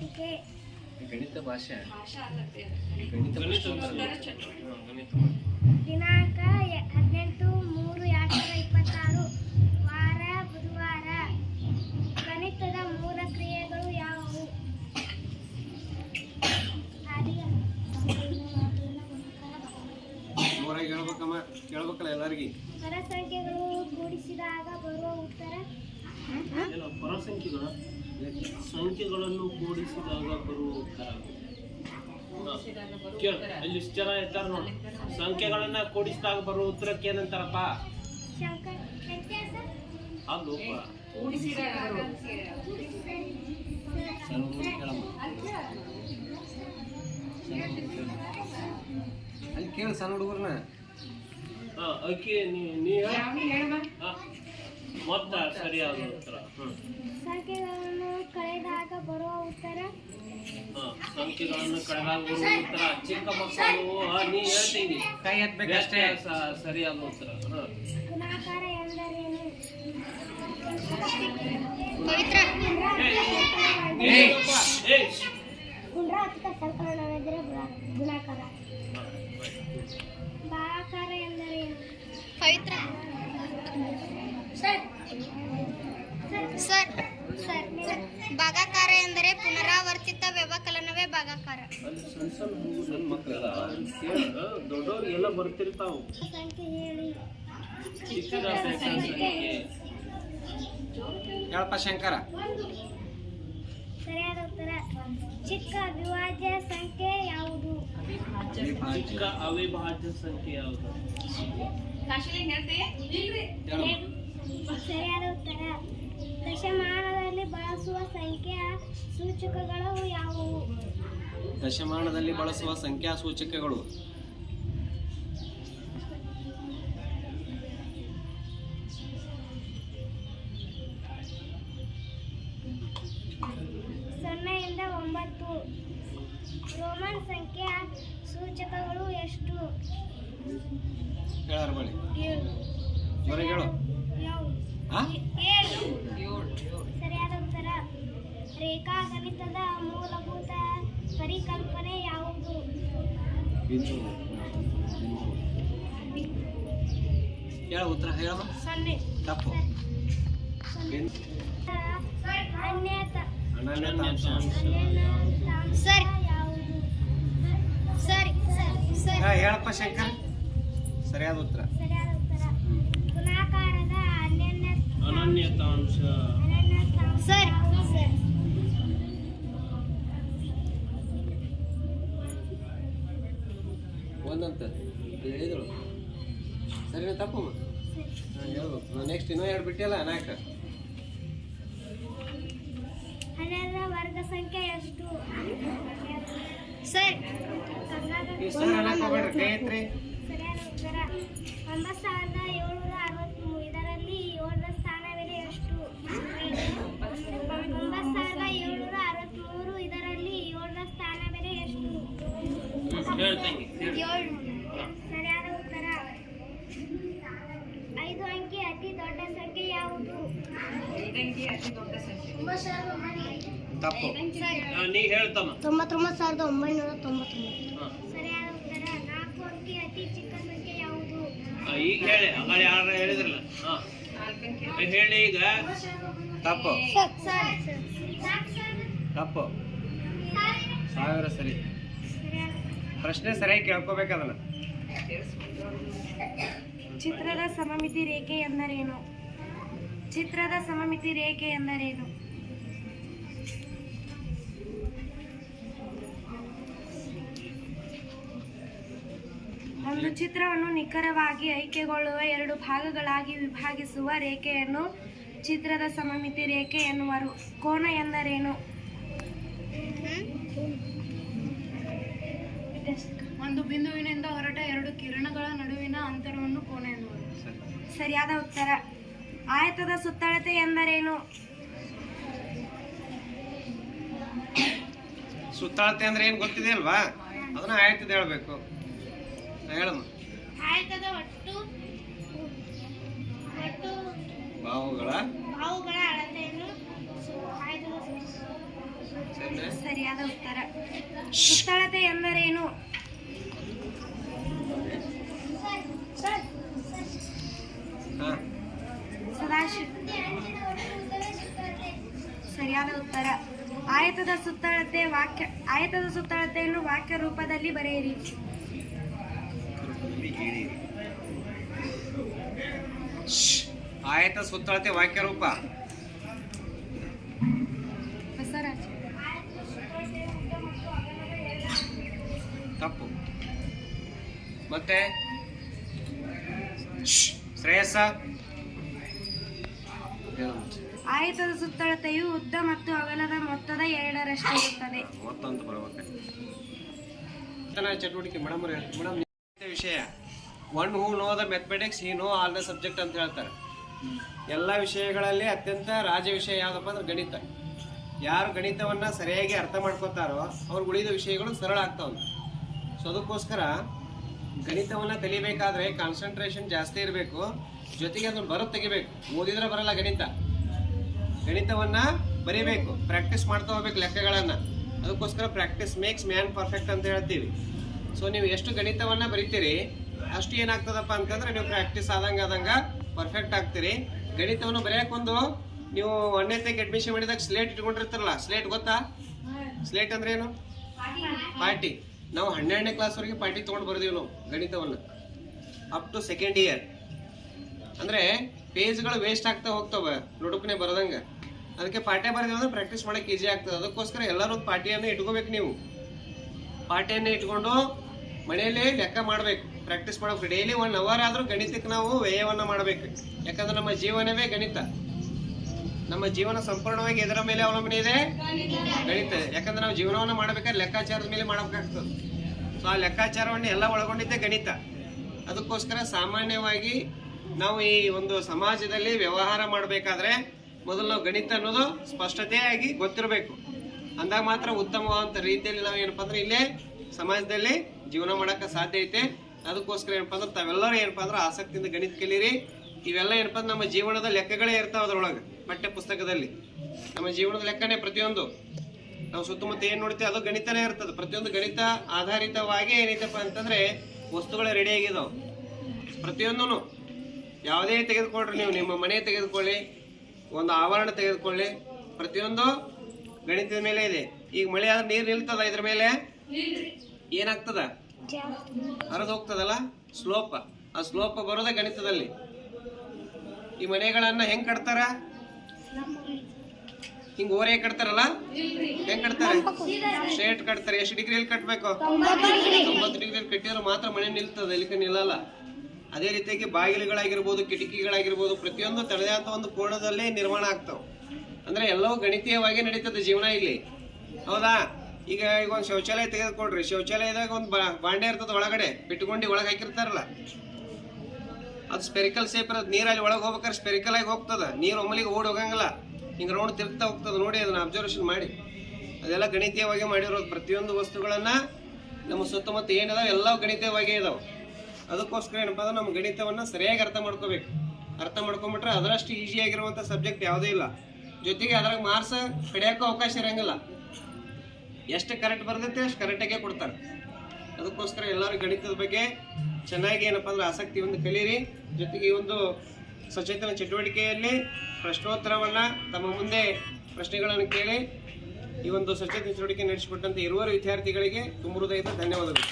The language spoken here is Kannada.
ಸಂಖ್ಯೆ ಗಣಿತ ಭಾಷೆ ದಿನಾಂಕ 18/3/2026 ವಾರ ಬುಧವಾರ. ಗಣಿತದ ಮೂಲ ಕ್ರಿಯೆಗಳು ಯಾವುವು? ಕೇಳ್ಬೇಕಲ್ಲ ಎಲ್ಲರಿಗೆ. ಪರಸಂಖ್ಯೆಗಳು ಕೂಡಿಸಿದಾಗ ಬರುವ ಉತ್ತರ. ಸಂಖ್ಯೆಗಳನ್ನು ಕೂಡಿಸಿದಾಗ ಬರುವ ಉತ್ತರ. ಇಲ್ಲಿ ಇಷ್ಟು ಜನ ಇರ್ತಾರೆ ನೋಡಿ. ಸಂಖ್ಯೆಗಳನ್ನ ಕೂಡಿಸಿದಾಗ ಬರುವ ಉತ್ತರಕ್ಕೆ ಏನಂತಾರಪ್ಪ? ಅಲ್ಲೋಪ ಅಲ್ಲಿ ಕೇಳಿ ಸಣ್ಣ ಹುಡುಗರನ್ನ. ಅಕ್ಕಿ ನೀ ಮೊತ್ತ ಸರಿಯಾದ ಉತ್ತರ. ಸಂಖ್ಯೆಗಳನ್ನು ಕಳೆದಾಗ ಬರುವ ಉತ್ತರ. ಸಂಖ್ಯೆಗಳನ್ನು ಕಳೆದಾಗ ಬರುವ ಉತ್ತರ. ಚಿಕ್ಕ ಮಕ್ಕಳು ನೀ ಹೇಳ್ತೀನಿ ಕೈ ಎತ್ತಬೇಕಷ್ಟೇ. ಸರಿಯಾದ ಉತ್ತರ. ಗುಣಾಕಾರ ಎಂದರೇನು? ಪುನರಾವರ್ತಿತ ಸಂಕಲನವೆಂದರೆ ಗುಣಾಕಾರ. ಭಾಗಾಕಾರ ಎಂದರೇನು? ಪವಿತ್ರ ಸರ್ ಭಾಗಾಕಾರ ಎಂದರೆ ಪುನರಾವರ್ತಿತ ವ್ಯವಕಲನವೇ ಭಾಗಾಕಾರ. ಸಣ್ಣ ಮಕ್ಕಳೆಲ್ಲ ದೊಡ್ಡವ್ರಿಗೆಲ್ಲ ಬರ್ತಿರ್ತಾವ. ಸಂಖ್ಯೆ ಹೇಳಿ. ಹೇಳಪ್ಪ ಶಂಕರ. ಸರಿಯಾದ ಉತ್ತರ ಚಿಕ್ಕ ಅವಿಭಾಜ್ಯ ಸಂಖ್ಯೆ ಯಾವುದು? ಚಿಕ್ಕ ಅವಿಭಾಜ್ಯ ಸಂಖ್ಯೆ ಯಾವುದು? ಸರಿಯಾದ ಉತ್ತರ ದಶಮಾನದಲ್ಲಿ ಬಳಸುವ ಸಂಖ್ಯಾ ಸೂಚಕಗಳು ಯಾವುವು? ದಶಮಾನದಲ್ಲಿ ಬಳಸುವ ಸಂಖ್ಯಾ ಸೂಚಕಗಳು. ಸೊನ್ನೆಯಿಂದ 9. ರೋಮನ್ ಸಂಖ್ಯಾ ಸೂಚಕಗಳು ಎಷ್ಟು? ಹೇಳಾರ ಬಳಿ 7. ಹೊರಗೆ ಹೇಳು. 7. ಸರಿಯಾದ ಉತ್ತರ ರೇಖಾಗಣಿತದ ಮೂಲಭೂತ ಪರಿಕಲ್ಪನೆ ಯಾವುದು? ಹೇಳ ಉತ್ತರ ಹೇಳಮ್ಮ. 0. ತಪ್ಪು. ಅನನ್ಯತಾಂಶ ಯಾವುದು? ಹೇಳಪ್ಪ ಶಂಕರ್. ಸರಿಯಾದ ಉತ್ತರ. ಸರಿಯಾದ ಉತ್ತರ ಗುಣಾಕಾರದ ಅನನ್ಯತಾಂಶ. ಒಂದಂತ ಹೇಳಿದಳು. ಸರಿನಾ ತಪ್ಪಮ್ಮ? ಹೇಳ್ಬೇಕು. ನೆಕ್ಸ್ಟ್ ಇನ್ನೂ 2 ಬಿಟ್ಟಿಲ್ಲ. 4. 12ರ ವರ್ಗ ಸಂಖ್ಯೆ ಎಷ್ಟು? ಸರ್ ಅನ್ನಕ್ಕೆ ಹೋಗ್ಬೇಡ್ರಿ. ಕೈ ಎತ್ರಿ. ಸರಿಯಾದ ಉತ್ತರ 9763. ಇದರಲ್ಲಿ 7ರ ಸ್ಥಾನವಿದೆ ಎಷ್ಟು? 9763. ಇದರಲ್ಲಿ 7ರ ಸ್ಥಾನವಿದೆ ಎಷ್ಟು? 7. ಸರಿಯಾದ ಉತ್ತರ 5 ಅಂಕಿ ಅತಿ ದೊಡ್ಡ ಸಂಖ್ಯೆ ಯಾವುದು? ತಪ್ಪು. ನೀ ಹೇಳ್ತಮ್ಮ. 99,999. ಸರಿಯಾದ ಉತ್ತರ 4 ಅಂಕಿ ಅತಿ ಚಿಕ್ಕ ಸಂಖ್ಯೆ ಯಾವುದು? ಈಗ ಹೇಳಿ. ಹಂಗಾರೆ ಯಾರು ಹೇಳಿದ್ರಲ್ಲ. ಹೇಳಿ ಈಗ. ತಪ್ಪು. ತಪ್ಪು. 1000 ಸರಿ. ಪ್ರಶ್ನೆ ಸರಿಯಾಗಿ ಕೇಳ್ಕೋಬೇಕದನ್ನ. ಚಿತ್ರದ ಸಮಮಿತಿ ರೇಖೆ ಎಂದರೇನು? ಚಿತ್ರದ ಸಮಮಿತಿ ರೇಖೆ ಎಂದರೇನು? ಒಂದು ಚಿತ್ರವನ್ನು ನಿಖರವಾಗಿ ಆಯ್ಕೆಗೊಳ್ಳುವ 2 ಭಾಗಗಳಾಗಿ ವಿಭಾಗಿಸುವ ರೇಖೆಯನ್ನು ಚಿತ್ರದ ಸಮಮಿತಿ ರೇಖೆ ಎನ್ನುವರು. ಕೋನ ಎಂದರೇನು? ಒಂದು ಬಿಂದುವಿನಿಂದ ಹೊರಟ 2 ಕಿರಣಗಳ ನಡುವಿನ ಅಂತರವನ್ನು ಕೋನ ಎನ್ನುವರು. ಸರಿಯಾದ ಉತ್ತರ ಆಯತದ ಸುತ್ತಳತೆ ಎಂದರೇನು? ಸುತ್ತಳತೆ ಅಂದ್ರೆ ಏನು ಗೊತ್ತಿದೆ ಅಲ್ವಾ? ಅದನ್ನ ಆಯತದ ಹೇಳ್ಬೇಕು. ಹೇಳಮ್ಮ. ಆಯತದ ಒಟ್ಟು ಬಾಹುಗಳ ಅಳತೆಯನ್ನು ಆಯತದ ಸರಿಯಾದ ಉತ್ತರ. ಸುತ್ತಳತೆ ಎಂದರೇನು? ಸದಾಶಿವ. ಸರಿಯಾದ ಉತ್ತರ. ಆಯತದ ಸುತ್ತಳತೆಯನ್ನು ವಾಕ್ಯ ರೂಪದಲ್ಲಿ ಬರೆಯಿರಿ. ಆಯತ ಸುತ್ತಳತೆ ವಾಕ್ಯ ರೂಪ. ಬಸವರಾಜ್. ತಪ್ಪು. ಮತ್ತೆ ಶ್ರೇಯಸ್ಸ. ಆಯತದ ಸುತ್ತಳತೆಯು ಉದ್ದ ಮತ್ತು ಅಗಲದ ಮೊತ್ತದ 2ರಷ್ಟು ಇರುತ್ತದೆ. ಮತ್ತೊಂದು ಬರಬೇಕು. ಚಟುವಟಿಕೆ ಮೇಡಮ್ ವಿಷಯ one who know the mathematics he no all the subject ಅಂತ ಹೇಳ್ತಾರೆ. ಎಲ್ಲ ವಿಷಯಗಳಲ್ಲಿ ಅತ್ಯಂತ ರಾಜ ವಿಷಯ ಯಾವುದಪ್ಪ ಅಂದ್ರೆ ಗಣಿತ. ಯಾರು ಗಣಿತವನ್ನು ಸರಿಯಾಗಿ ಅರ್ಥ ಮಾಡ್ಕೋತಾರೋ ಅವ್ರಿಗೆ ಉಳಿದ ವಿಷಯಗಳು ಸರಳ ಆಗ್ತಾವೆ. ಸೊ ಅದಕ್ಕೋಸ್ಕರ ಗಣಿತವನ್ನು ಕಲಿಬೇಕಾದ್ರೆ ಕಾನ್ಸಂಟ್ರೇಷನ್ ಜಾಸ್ತಿ ಇರಬೇಕು, ಜೊತೆಗೆ ಅದನ್ನು ಬರೋದು ತೆಗಿಬೇಕು. ಓದಿದ್ರೆ ಬರಲ್ಲ ಗಣಿತವನ್ನು ಬರೀಬೇಕು, ಪ್ರಾಕ್ಟೀಸ್ ಮಾಡ್ತಾ ಹೋಗ್ಬೇಕು ಲೆಕ್ಕಗಳನ್ನು. ಅದಕ್ಕೋಸ್ಕರ ಪ್ರಾಕ್ಟೀಸ್ ಮೇಕ್ಸ್ ಮ್ಯಾನ್ ಪರ್ಫೆಕ್ಟ್ ಅಂತ ಹೇಳ್ತೀವಿ. ಸೊ ನೀವು ಎಷ್ಟು ಗಣಿತವನ್ನು ಬರಿತೀರಿ ಅಷ್ಟು ಏನಾಗ್ತದಪ್ಪ ಅಂತಂದ್ರೆ ನೀವು ಪ್ರಾಕ್ಟೀಸ್ ಆದಂಗೆ ಪರ್ಫೆಕ್ಟ್ ಆಗ್ತೀರಿ. ಗಣಿತವನ್ನು ಬರೆಯೋಕ್ಕೊಂದು ನೀವು 1ನೇತೆಗೆ ಅಡ್ಮಿಷನ್ ಮಾಡಿದಾಗ ಸ್ಲೇಟ್ ಇಟ್ಕೊಂಡಿರ್ತಾರಲ್ಲ, ಸ್ಲೇಟ್ ಗೊತ್ತಾ? ಸ್ಲೇಟ್ ಅಂದ್ರೆ ಏನು? ಪಾರ್ಟಿ. ನಾವು 12ನೇ ಕ್ಲಾಸ್ವರೆಗೆ ಪಾರ್ಟಿ ತೊಗೊಂಡು ಬರ್ದೀವಿ ನಾವು ಗಣಿತವನ್ನು ಅಪ್ ಟು ಸೆಕೆಂಡ್ ಇಯರ್. ಅಂದರೆ ಪೇಜ್ಗಳು ವೇಸ್ಟ್ ಆಗ್ತಾ ಹೋಗ್ತವೆ ನುಡುಕನೆ ಬರೋದಂಗೆ. ಅದಕ್ಕೆ ಪಾಠ್ಯ ಬರೆದಿವಿ ಅಂದ್ರೆ ಪ್ರಾಕ್ಟೀಸ್ ಮಾಡೋಕ್ಕೆ ಈಸಿ ಆಗ್ತದೆ. ಅದಕ್ಕೋಸ್ಕರ ಎಲ್ಲರೂ ಒಂದು ಪಾಠಿಯನ್ನು ಇಟ್ಕೋಬೇಕು. ನೀವು ಪಾಠಿಯನ್ನು ಇಟ್ಕೊಂಡು ಮನೆಯಲ್ಲಿ ಲೆಕ್ಕ ಮಾಡಬೇಕು, ಪ್ರಾಕ್ಟೀಸ್ ಮಾಡಬೇಕು. ಡೈಲಿ 1 ಅವರ್ ಆದರೂ ಗಣಿತಕ್ಕೆ ನಾವು ವ್ಯಯವನ್ನು ಮಾಡಬೇಕು. ಯಾಕಂದ್ರೆ ನಮ್ಮ ಜೀವನವೇ ಗಣಿತ. ನಮ್ಮ ಜೀವನ ಸಂಪೂರ್ಣವಾಗಿ ಎದರ ಮೇಲೆ ಅವಲಂಬನೆ ಇದೆ? ಗಣಿತ. ಯಾಕಂದ್ರೆ ನಾವು ಜೀವನವನ್ನು ಮಾಡಬೇಕಾದ್ರೆ ಲೆಕ್ಕಾಚಾರದ ಮೇಲೆ ಮಾಡಬೇಕಾಗ್ತದೆ. ಸೊ ಆ ಲೆಕ್ಕಾಚಾರವನ್ನು ಎಲ್ಲ ಒಳಗೊಂಡಿದ್ದೆ ಗಣಿತ. ಅದಕ್ಕೋಸ್ಕರ ಸಾಮಾನ್ಯವಾಗಿ ನಾವು ಈ ಒಂದು ಸಮಾಜದಲ್ಲಿ ವ್ಯವಹಾರ ಮಾಡಬೇಕಾದ್ರೆ ಮೊದಲು ನಾವು ಗಣಿತ ಅನ್ನೋದು ಸ್ಪಷ್ಟತೆಯಾಗಿ ಗೊತ್ತಿರಬೇಕು. ಅಂದಾಗ ಮಾತ್ರ ಉತ್ತಮವಾದಂಥ ರೀತಿಯಲ್ಲಿ ನಾವು ಏನಪ್ಪ ಅಂದ್ರೆ ಇಲ್ಲೇ ಸಮಾಜದಲ್ಲಿ ಜೀವನ ಮಾಡೋಕ್ಕೆ ಸಾಧ್ಯ ಐತೆ. ಅದಕ್ಕೋಸ್ಕರ ಏನಪ್ಪ ಅಂದ್ರೆ ತಾವೆಲ್ಲರೂ ಏನಪ್ಪ ಅಂದ್ರೆ ಆಸಕ್ತಿಯಿಂದ ಗಣಿತ ಕಲೀರಿ. ಇವೆಲ್ಲ ಏನಪ್ಪ ಅಂದ್ರೆ ನಮ್ಮ ಜೀವನದ ಲೆಕ್ಕಗಳೇ ಇರ್ತಾವೆ ಅದರೊಳಗೆ. ಪಠ್ಯ ಪುಸ್ತಕದಲ್ಲಿ ನಮ್ಮ ಜೀವನದ ಲೆಕ್ಕನೇ ಪ್ರತಿಯೊಂದು. ನಾವು ಸುತ್ತಮುತ್ತ ಏನು ನೋಡ್ತೀವಿ ಅದು ಗಣಿತನೇ ಇರ್ತದೆ. ಪ್ರತಿಯೊಂದು ಗಣಿತ ಆಧಾರಿತವಾಗಿ ಏನೈತಪ್ಪ ಅಂತಂದ್ರೆ ವಸ್ತುಗಳು ರೆಡಿ ಆಗಿದಾವೆ. ಪ್ರತಿಯೊಂದೂ ಯಾವುದೇ ತೆಗೆದುಕೊಳ್ರಿ, ನೀವು ನಿಮ್ಮ ಮನೆ ತೆಗೆದುಕೊಳ್ಳಿ, ಒಂದು ಆವರಣ ತೆಗೆದುಕೊಳ್ಳಿ, ಪ್ರತಿಯೊಂದು ಗಣಿತದ ಮೇಲೆ ಇದೆ. ಈಗ ಮಳೆ ಆದ್ರೆ ನೀರು ನಿಲ್ತದ, ಇದ್ರ ಮೇಲೆ ಏನಾಗ್ತದ? ಹರಿದು ಹೋಗ್ತದಲ್ಲ, ಸ್ಲೋಪ. ಆ ಸ್ಲೋಪ ಬರೋದೇ ಗಣಿತದಲ್ಲಿ. ಈ ಮನೆಗಳನ್ನ ಹೆಂಗ್ ಕಟ್ತಾರ? ಹಿಂಗ್ ಓರೆ ಕಟ್ತಾರಲ್ಲ, ಹೆಂಗ್ ಕಟ್ತಾರೆ? ಸ್ಟ್ರೇಟ್ ಕಟ್ತಾರೆ. ಎಷ್ಟು ಡಿಗ್ರಿಯಲ್ಲಿ ಕಟ್ಬೇಕು? 90 ಡಿಗ್ರಿಯಲ್ಲಿ ಕಟ್ಟಿದ್ರೆ ಮಾತ್ರ ಮನೆ ನಿಲ್ತದೆ, ಇಲ್ಲಿಗೆ ನಿಲ್ಲಲ್ಲ. ಅದೇ ರೀತಿಯಾಗಿ ಬಾಗಿಲುಗಳಾಗಿರ್ಬೋದು, ಕಿಟಕಿಗಳಾಗಿರ್ಬೋದು, ಪ್ರತಿಯೊಂದು ತಡೆದಾದ ಒಂದು ಕೋಣದಲ್ಲಿ ನಿರ್ಮಾಣ ಆಗ್ತಾವೆ. ಅಂದ್ರೆ ಎಲ್ಲವೂ ಗಣಿತೀಯವಾಗಿ ನಡೀತದೆ ಜೀವನ ಇಲ್ಲಿ, ಹೌದಾ? ಈಗ ಒಂದು ಶೌಚಾಲಯ ತೆಗೆದುಕೊಡ್ರಿ. ಶೌಚಾಲಯದಾಗ ಒಂದು ಬಾಂಡೆ ಇರ್ತದೆ, ಒಳಗಡೆ ಬಿಟ್ಕೊಂಡು ಒಳಗೆ ಹಾಕಿರ್ತಾರಲ್ಲ, ಅದು ಸ್ಪೆರಿಕಲ್ ಸೇಪ್ ಇರೋದು. ನೀರಲ್ಲಿ ಒಳಗೆ ಹೋಗ್ಬೇಕಾದ್ರೆ ಸ್ಪೆರಿಕಲ್ ಆಗಿ ಹೋಗ್ತದ, ನೀರು ಒಮ್ಮಲಿಗೆ ಓಡಿ ಹೋಗಂಗಿಲ್ಲ, ಹಿಂಗೆ ರೌಂಡ್ ತಿರುಗ್ತಾ ಹೋಗ್ತದೆ. ನೋಡಿ, ಅದನ್ನ ಅಬ್ಸರ್ವೇಷನ್ ಮಾಡಿ. ಅದೆಲ್ಲ ಗಣಿತೀಯವಾಗಿ ಮಾಡಿರೋದು. ಪ್ರತಿಯೊಂದು ವಸ್ತುಗಳನ್ನ ನಮ್ಮ ಸುತ್ತಮುತ್ತ ಏನಿದಾವೆ ಎಲ್ಲವೂ ಗಣಿತೀಯವಾಗಿ ಇದಾವೆ. ಅದಕ್ಕೋಸ್ಕರ ಏನಪ್ಪ ಅಂದ್ರೆ ನಮ್ಮ ಗಣಿತವನ್ನು ಸರಿಯಾಗಿ ಅರ್ಥ ಮಾಡ್ಕೋಬೇಕು. ಅರ್ಥ ಮಾಡ್ಕೊಂಬಿಟ್ರೆ ಅದರಷ್ಟು ಈಸಿಯಾಗಿರುವಂಥ ಸಬ್ಜೆಕ್ಟ್ ಯಾವುದೇ ಇಲ್ಲ. ಜೊತೆಗೆ ಅದ್ರಾಗ ಮಾರ್ಕ್ಸ್ ಕಡಿಯೋಕ್ಕೂ ಅವಕಾಶ ಇರೋಂಗಿಲ್ಲ. ಎಷ್ಟು ಕರೆಕ್ಟ್ ಬರ್ತೈತೆ ಅಷ್ಟು ಕರೆಕ್ಟಾಗೆ ಕೊಡ್ತಾರೆ. ಅದಕ್ಕೋಸ್ಕರ ಎಲ್ಲರೂ ಗಣಿತದ ಬಗ್ಗೆ ಚೆನ್ನಾಗಿ ಏನಪ್ಪ ಅಂದ್ರೆ ಆಸಕ್ತಿ ಒಂದು ಕಲೀರಿ. ಜೊತೆಗೆ ಈ ಒಂದು ಸಚೇತನ ಚಟುವಟಿಕೆಯಲ್ಲಿ ಪ್ರಶ್ನೋತ್ತರವನ್ನು ತಮ್ಮ ಮುಂದೆ ಪ್ರಶ್ನೆಗಳನ್ನು ಕೇಳಿ ಈ ಒಂದು ಸಚೇತನ ಚಟುವಟಿಕೆ ನಡೆಸಿಕೊಟ್ಟಂತೆ ಇರುವರು ವಿದ್ಯಾರ್ಥಿಗಳಿಗೆ ತುಂಬ ಹೃದಯದ ಧನ್ಯವಾದಗಳು.